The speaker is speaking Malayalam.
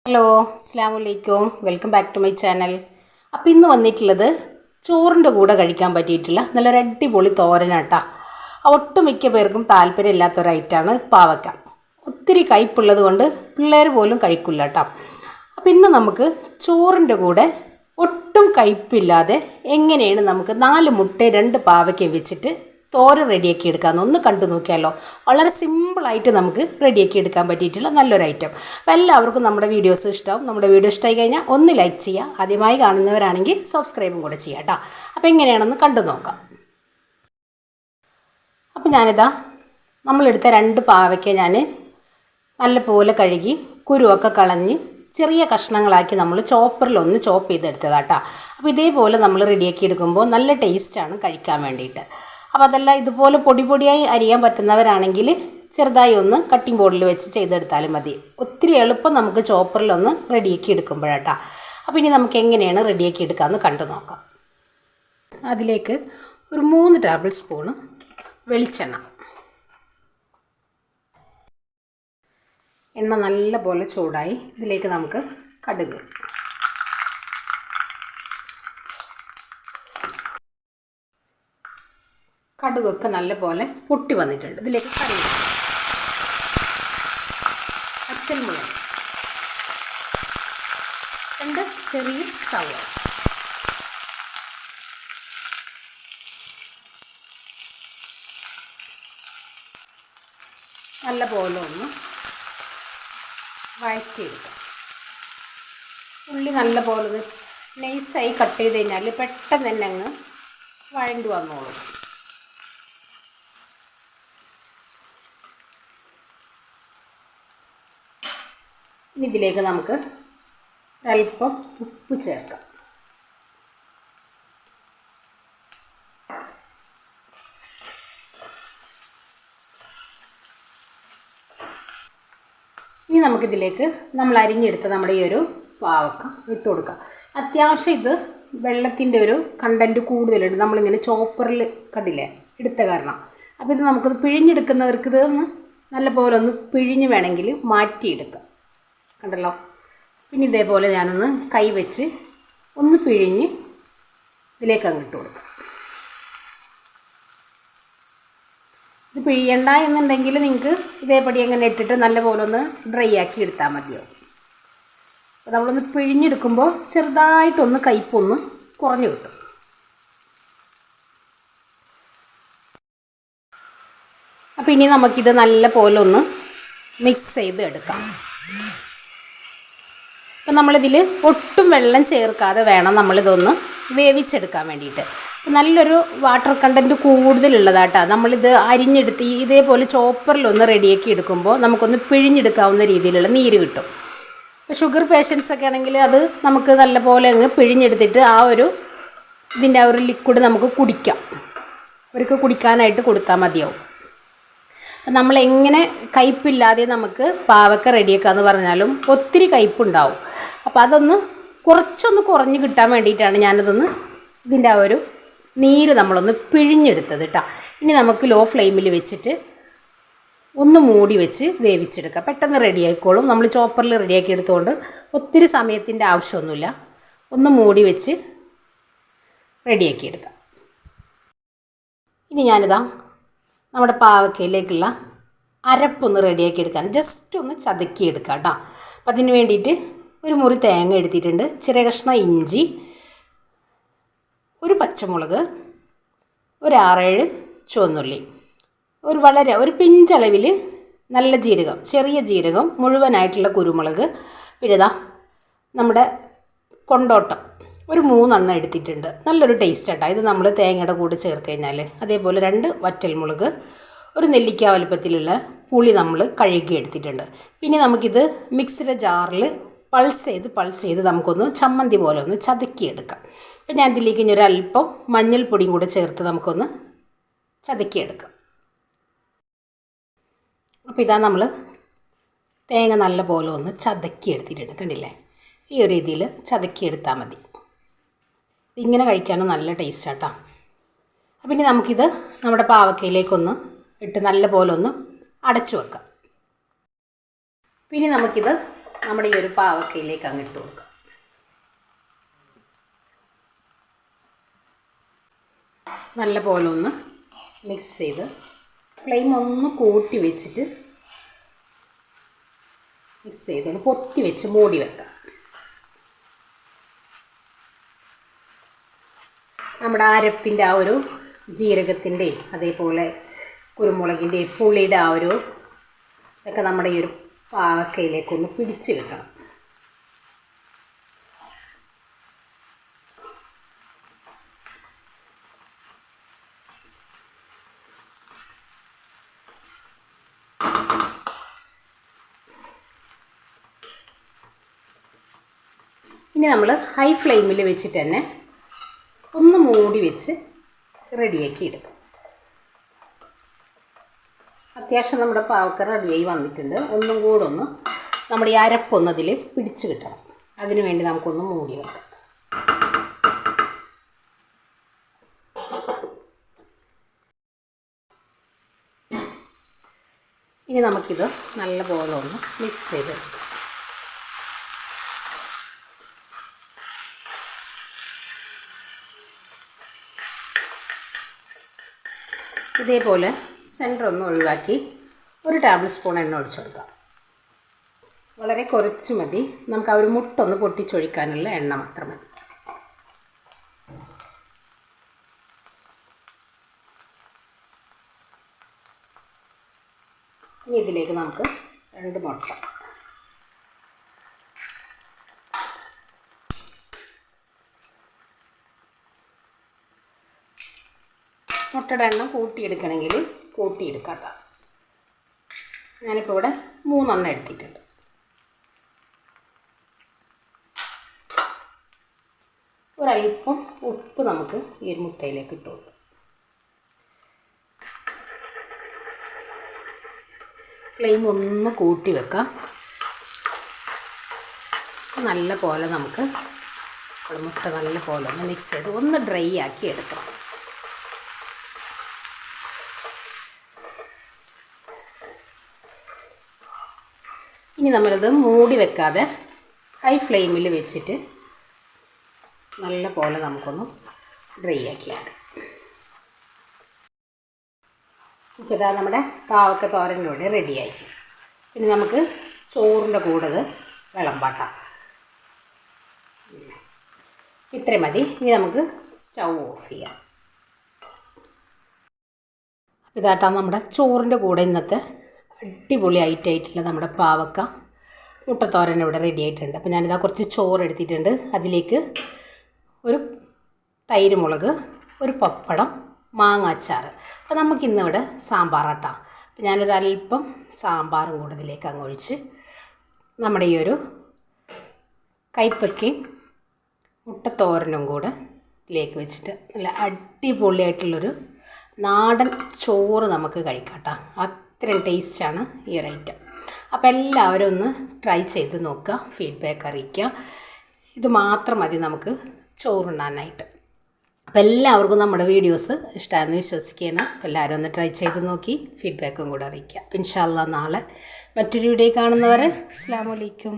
ഹലോ, അസ്സലാമു അലൈക്കും. Welcome back to my channel. അപ്പോൾ ഇന്ന് വന്നിട്ടുള്ളത് ചോറിൻ്റെ കൂടെ കഴിക്കാൻ പറ്റിയിട്ടുള്ള നല്ലൊരു അടിപൊളി തോരനാട്ടാ. ഒട്ടുമിക്ക പേർക്കും താല്പര്യമില്ലാത്തൊരു ഐറ്റമാണ് പാവയ്ക്ക. ഒത്തിരി കയ്പുള്ളത് കൊണ്ട് പിള്ളേർ പോലും കഴിക്കില്ല കേട്ടോ. അപ്പോൾ ഇന്ന് നമുക്ക് ചോറിൻ്റെ കൂടെ ഒട്ടും കയ്പില്ലാതെ എങ്ങനെയാണ് നമുക്ക് 4 മുട്ട 2 പാവയ്ക്ക വെച്ചിട്ട് തോരൻ റെഡിയാക്കി എടുക്കാമെന്ന് ഒന്ന് കണ്ടു നോക്കിയാലോ. വളരെ സിമ്പിളായിട്ട് നമുക്ക് റെഡിയാക്കി എടുക്കാൻ പറ്റിയിട്ടുള്ള നല്ലൊരു ഐറ്റം. അപ്പോൾ എല്ലാവർക്കും നമ്മുടെ വീഡിയോസ് ഇഷ്ടമാവും. നമ്മുടെ വീഡിയോ ഇഷ്ടമായി കഴിഞ്ഞാൽ ഒന്ന് ലൈക്ക് ചെയ്യുക. ആദ്യമായി കാണുന്നവരാണെങ്കിൽ സബ്സ്ക്രൈബും കൂടെ ചെയ്യുക കേട്ടോ. അപ്പോൾ എങ്ങനെയാണെന്ന് കണ്ടു നോക്കാം. അപ്പോൾ ഞാനിതാ നമ്മളെടുത്ത 2 പാവയ്ക്ക ഞാൻ നല്ലപോലെ കഴുകി കുരുവൊക്കെ കളഞ്ഞ് ചെറിയ കഷ്ണങ്ങളാക്കി നമ്മൾ ചോപ്പറിലൊന്ന് ചോപ്പ് ചെയ്തെടുത്തതാട്ടോ. അപ്പോൾ ഇതേപോലെ നമ്മൾ റെഡിയാക്കി എടുക്കുമ്പോൾ നല്ല ടേസ്റ്റാണ് കഴിക്കാൻ വേണ്ടിയിട്ട്. അപ്പോൾ അതെല്ലാം ഇതുപോലെ പൊടിയായി അരിയാൻ പറ്റുന്നവരാണെങ്കിൽ ചെറുതായി ഒന്ന് കട്ടിംഗ് ബോർഡിൽ വെച്ച് ചെയ്തെടുത്താലും മതി. ഒത്തിരി എളുപ്പം നമുക്ക് ചോപ്പറിലൊന്ന് റെഡിയാക്കി എടുക്കുമ്പോഴാട്ടോ. അപ്പോൾ ഇനി നമുക്ക് എങ്ങനെയാണ് റെഡിയാക്കി എടുക്കാമെന്ന് കണ്ടു നോക്കാം. അതിലേക്ക് ഒരു 3 ടേബിൾ സ്പൂണ് വെളിച്ചെണ്ണ. എണ്ണ നല്ലപോലെ ചൂടായി ഇതിലേക്ക് നമുക്ക് കടുക്, കടുകൊക്കെ നല്ലപോലെ പൊട്ടി വന്നിട്ടുണ്ട്. ഇതിലേക്ക് കറിവേപ്പില, പച്ചമുളക്, 2 ചെറിയ സവാള, നല്ലപോലെ ഒന്ന് വഴറ്റിയെടുക്കാം. ഉള്ളി നല്ലപോലെ ഒന്ന് നൈസായി കട്ട് ചെയ്ത് കഴിഞ്ഞാൽ പെട്ടെന്ന് തന്നെ അങ്ങ് വഴണ്ടി വന്നോളും. ഇനി ഇതിലേക്ക് നമുക്ക് ഒരല്പം ഉപ്പ് ചേർക്കാം. ഇനി നമുക്കിതിലേക്ക് നമ്മൾ അരിഞ്ഞെടുത്ത നമ്മുടെ ഈ ഒരു പാവക്ക ഇട്ട് കൊടുക്കാം. അത്യാവശ്യം ഇത് വെള്ളത്തിൻ്റെ ഒരു കണ്ടൻറ്റ് കൂടുതലുണ്ട്. നമ്മളിങ്ങനെ ചോപ്പറിൽ കണ്ടില്ലേ എടുത്ത കാരണം. അപ്പോൾ ഇത് നമുക്കത് പിഴിഞ്ഞെടുക്കുന്നവർക്ക് ഇത് ഒന്ന് നല്ലപോലെ ഒന്ന് പിഴിഞ്ഞ് വേണമെങ്കിൽ മാറ്റിയെടുക്കാം. കണ്ടല്ലോ. പിന്നെ ഇതേപോലെ ഞാനൊന്ന് കൈ വെച്ച് ഒന്ന് പിഴിഞ്ഞ് ഇതിലേക്ക് അങ്ങ് ഇട്ട് കൊടുക്കാം. ഇത് പിഴിയണ്ട എന്നുണ്ടെങ്കിൽ നിങ്ങൾക്ക് ഇതേപടി അങ്ങനെ ഇട്ടിട്ട് നല്ലപോലെ ഒന്ന് ഡ്രൈ ആക്കി എടുത്താൽ മതിയാവും. അപ്പോൾ നമ്മളൊന്ന് പിഴിഞ്ഞെടുക്കുമ്പോൾ ചെറുതായിട്ടൊന്ന് കയ്പൊന്ന് കുറഞ്ഞു കിട്ടും. അപ്പോൾ ഇനി നമുക്കിത് നല്ല പോലെ ഒന്ന് മിക്സ് ചെയ്ത് എടുക്കാം. അപ്പം നമ്മളിതിൽ ഒട്ടും വെള്ളം ചേർക്കാതെ വേണം നമ്മളിതൊന്ന് വേവിച്ചെടുക്കാൻ വേണ്ടിയിട്ട്. നല്ലൊരു വാട്ടർ കണ്ടൻറ്റ് കൂടുതലുള്ളതാട്ടോ. നമ്മളിത് അരിഞ്ഞെടുത്ത് ഇതേപോലെ ചോപ്പറിലൊന്ന് റെഡിയാക്കി എടുക്കുമ്പോൾ നമുക്കൊന്ന് പിഴിഞ്ഞെടുക്കാവുന്ന രീതിയിലുള്ള നീര് കിട്ടും. ഇപ്പോൾ ഷുഗർ പേഷ്യൻസൊക്കെ ആണെങ്കിൽ അത് നമുക്ക് നല്ലപോലെ അങ്ങ് പിഴിഞ്ഞെടുത്തിട്ട് ആ ഒരു ഇതിൻ്റെ ആ ഒരു ലിക്വിഡ് നമുക്ക് കുടിക്കാം. അവർക്ക് കുടിക്കാനായിട്ട് കൊടുത്താൽ മതിയാവും. നമ്മളെങ്ങനെ കയ്പില്ലാതെ നമുക്ക് പാവക്ക റെഡിയാക്കാമെന്ന് പറഞ്ഞാലും ഒത്തിരി കയ്പുണ്ടാവും. അപ്പോൾ അതൊന്ന് കുറച്ചൊന്ന് കുറഞ്ഞ് കിട്ടാൻ വേണ്ടിയിട്ടാണ് ഞാനതൊന്ന് ഇതിൻ്റെ ആ ഒരു നീര് നമ്മളൊന്ന് പിഴിഞ്ഞെടുത്തത് കേട്ടോ. ഇനി നമുക്ക് ലോ ഫ്ലെയിമിൽ വെച്ചിട്ട് ഒന്ന് മൂടി വെച്ച് വേവിച്ചെടുക്കാം. പെട്ടെന്ന് റെഡിയായിക്കോളും. നമ്മൾ ചോപ്പറിൽ റെഡിയാക്കി എടുത്തുകൊണ്ട് ഒത്തിരി സമയത്തിൻ്റെ ആവശ്യമൊന്നുമില്ല. ഒന്ന് മൂടി വെച്ച് റെഡിയാക്കിയെടുക്കാം. ഇനി ഞാനിതാ നമ്മുടെ പാവക്കയിലേക്കുള്ള അരപ്പൊന്ന് റെഡിയാക്കി എടുക്കാൻ ജസ്റ്റ് ഒന്ന് ചതക്കിയെടുക്കാം കേട്ടോ. അപ്പം അതിന് വേണ്ടിയിട്ട് ഒരു മുറി തേങ്ങ എടുത്തിട്ടുണ്ട്, ചെറിയ കഷ്ണം ഇഞ്ചി, ഒരു പച്ചമുളക്, ഒരു 6-7 ചുവന്നുള്ളി, ഒരു പിഞ്ചളവിൽ നല്ല ജീരകം, ചെറിയ ജീരകം, മുഴുവനായിട്ടുള്ള കുരുമുളക്, പിന്നെ ഇതാ നമ്മുടെ കൊണ്ടോട്ടം ഒരു 3 എണ്ണം എടുത്തിട്ടുണ്ട്. നല്ലൊരു ടേസ്റ്റ് കേട്ടോ ഇത് നമ്മൾ തേങ്ങയുടെ കൂടെ ചേർത്ത് കഴിഞ്ഞാൽ. അതേപോലെ 2 വറ്റൽമുളക്, ഒരു നെല്ലിക്ക വലുപ്പത്തിലുള്ള പുളി നമ്മൾ കഴുകി എടുത്തിട്ടുണ്ട്. പിന്നെ നമുക്കിത് മിക്സിയുടെ ജാറിൽ പൾസ് ചെയ്ത് നമുക്കൊന്ന് ചമ്മന്തി പോലെ ഒന്ന് ചതക്കിയെടുക്കാം. അപ്പം ഞാൻ ഇതിലേക്ക് ഇനി ഒരല്പം മഞ്ഞൾപ്പൊടിയും കൂടെ ചേർത്ത് നമുക്കൊന്ന് ചതക്കിയെടുക്കാം. അപ്പോൾ ഇതാ നമ്മൾ തേങ്ങ നല്ല പോലെ ഒന്ന് ചതക്കിയെടുത്തിട്ടുണ്ട്. കണ്ടില്ലേ, ഈ ഒരു രീതിയിൽ ചതക്കിയെടുത്താൽ മതി. ഇങ്ങനെ കഴിക്കാനും നല്ല ടേസ്റ്റ് കേട്ടോ. അപ്പം ഇനി നമുക്കിത് നമ്മുടെ പാവക്കയിലേക്കൊന്ന് ഇട്ട് നല്ല പോലെ ഒന്ന് അടച്ചു വെക്കാം. പിന്നെ നമുക്കിത് നമ്മുടെ ഈ ഒരു പാവക്കയിലേക്ക് അങ്ങ് ഇട്ട് കൊടുക്കാം. നല്ല പോലെ ഒന്ന് മിക്സ് ചെയ്ത് ഫ്ലെയിം ഒന്ന് കൂട്ടി വെച്ചിട്ട് മിക്സ് ചെയ്ത് ഒന്ന് പൊത്തി വെച്ച് മൂടി വെക്കാം. നമ്മുടെ അരപ്പിൻ്റെ ആ ഒരു ജീരകത്തിൻ്റെയും അതേപോലെ കുരുമുളകിൻ്റെയും പുളിയുടെ ആ ഒരു ഇതൊക്കെ നമ്മുടെ ഈ ഒരു പാവക്കയിലേക്കൊന്ന് പിടിച്ച് കിട്ടണം. ഇനി നമ്മൾ ഹൈ ഫ്ലെയിമിൽ വെച്ചിട്ട് തന്നെ ഒന്ന് മൂടി വെച്ച് റെഡിയാക്കി എടുക്കും. അത്യാവശ്യം നമ്മുടെ പാവക്ക റെഡിയായി വന്നിട്ടുണ്ട്. ഒന്നും കൂടെ ഒന്ന് നമ്മുടെ ഈ അരപ്പൊന്നതിൽ പിടിച്ച് കിട്ടണം. അതിനു വേണ്ടി നമുക്കൊന്ന് മൂടി വെക്കാം. ഇനി നമുക്കിത് നല്ലപോലെ ഒന്ന് മിക്സ് ചെയ്തെടുക്കാം. ഇതേപോലെ സെൻറ്റർ ഒന്ന് ഒഴിവാക്കി 1 ടേബിൾ സ്പൂൺ എണ്ണ ഒഴിച്ചു കൊടുക്കാം. വളരെ കുറച്ച് മതി. നമുക്ക് ആ ഒരു മുട്ടൊന്ന് പൊട്ടിച്ചൊഴിക്കാനുള്ള എണ്ണ മാത്രം മതി. ഇനി ഇതിലേക്ക് നമുക്ക് 2 മുട്ട, മുട്ടയുടെ എണ്ണം കൂട്ടിയെടുക്കണമെങ്കിൽ കൂട്ടിയെടുക്കാം കേട്ടോ. ഞാനിപ്പോൾ ഇവിടെ 3 എണ്ണം എടുത്തിട്ടുണ്ട്. ഒരല്പം ഉപ്പ് നമുക്ക് ഈ മുട്ടയിലേക്ക് ഇട്ട് കൊടുക്കാം. ഫ്ലെയിം ഒന്ന് കൂട്ടി വെക്കാം. നല്ല പോലെ നമുക്ക് മുട്ട നല്ല പോലെ ഒന്ന് മിക്സ് ചെയ്ത് ഒന്ന് ഡ്രൈ ആക്കി എടുക്കണം. ഇനി നമ്മളിത് മൂടി വെക്കാതെ ഹൈ ഫ്ലെയിമിൽ വെച്ചിട്ട് നല്ല പോലെ നമുക്കൊന്ന് ഡ്രൈ ആക്കിയെടുക്കാം. ഇതാ നമ്മുടെ പാവക്ക തോരനിലൂടെ റെഡിയായി. ഇനി നമുക്ക് ചോറിൻ്റെ കൂടെ വിളമ്പാട്ടാം. ഇത്രയും മതി. ഇനി നമുക്ക് സ്റ്റൗ ഓഫ് ചെയ്യാം. ഇതാട്ടാ നമ്മുടെ ചോറിൻ്റെ കൂടെ ഇന്നത്തെ അടിപൊളി ഐറ്റമായിട്ടുള്ള നമ്മുടെ പാവക്ക മുട്ടത്തോരൻ ഇവിടെ റെഡി ആയിട്ടുണ്ട്. അപ്പോൾ ഞാനിതാ കുറച്ച് ചോറ് എടുത്തിട്ടുണ്ട്. അതിലേക്ക് ഒരു തൈര് മുളക്, ഒരു പപ്പടം, മാങ്ങ അച്ചാർ. അപ്പോൾ നമുക്കിന്നിവിടെ സാമ്പാറാട്ടാം. അപ്പോൾ ഞാനൊരല്പം സാമ്പാറും കൂടെ ഇതിലേക്ക് അങ്ങ് ഒഴിച്ച് നമ്മുടെ ഈ ഒരു കൈപ്പക്കയും മുട്ടത്തോരനും കൂടെ ഇതിലേക്ക് വെച്ചിട്ട് നല്ല അടിപൊളിയായിട്ടുള്ളൊരു നാടൻ ചോറ് നമുക്ക് കഴിക്കാം കേട്ടോ. അത്രയും ടേസ്റ്റാണ് ഈ ഒരു ഐറ്റം. അപ്പോൾ എല്ലാവരും ഒന്ന് ട്രൈ ചെയ്ത് നോക്കുക, ഫീഡ്ബാക്ക് അറിയിക്കുക. ഇത് മാത്രം മതി നമുക്ക് ചോറുണ്ണാനായിട്ട്. അപ്പോൾ എല്ലാവർക്കും നമ്മുടെ വീഡിയോസ് ഇഷ്ടമാണെന്ന് വിശ്വസിക്കുകയാണ്. അപ്പോൾ എല്ലാവരും ഒന്ന് ട്രൈ ചെയ്ത് നോക്കി ഫീഡ്ബാക്കും കൂടെ അറിയിക്കുക. അപ്പോൾ ഇൻഷാ അല്ലാഹ് നാളെ മറ്റൊരു വീഡിയോ കാണുന്നവരെ അസ്സലാമു അലൈക്കും.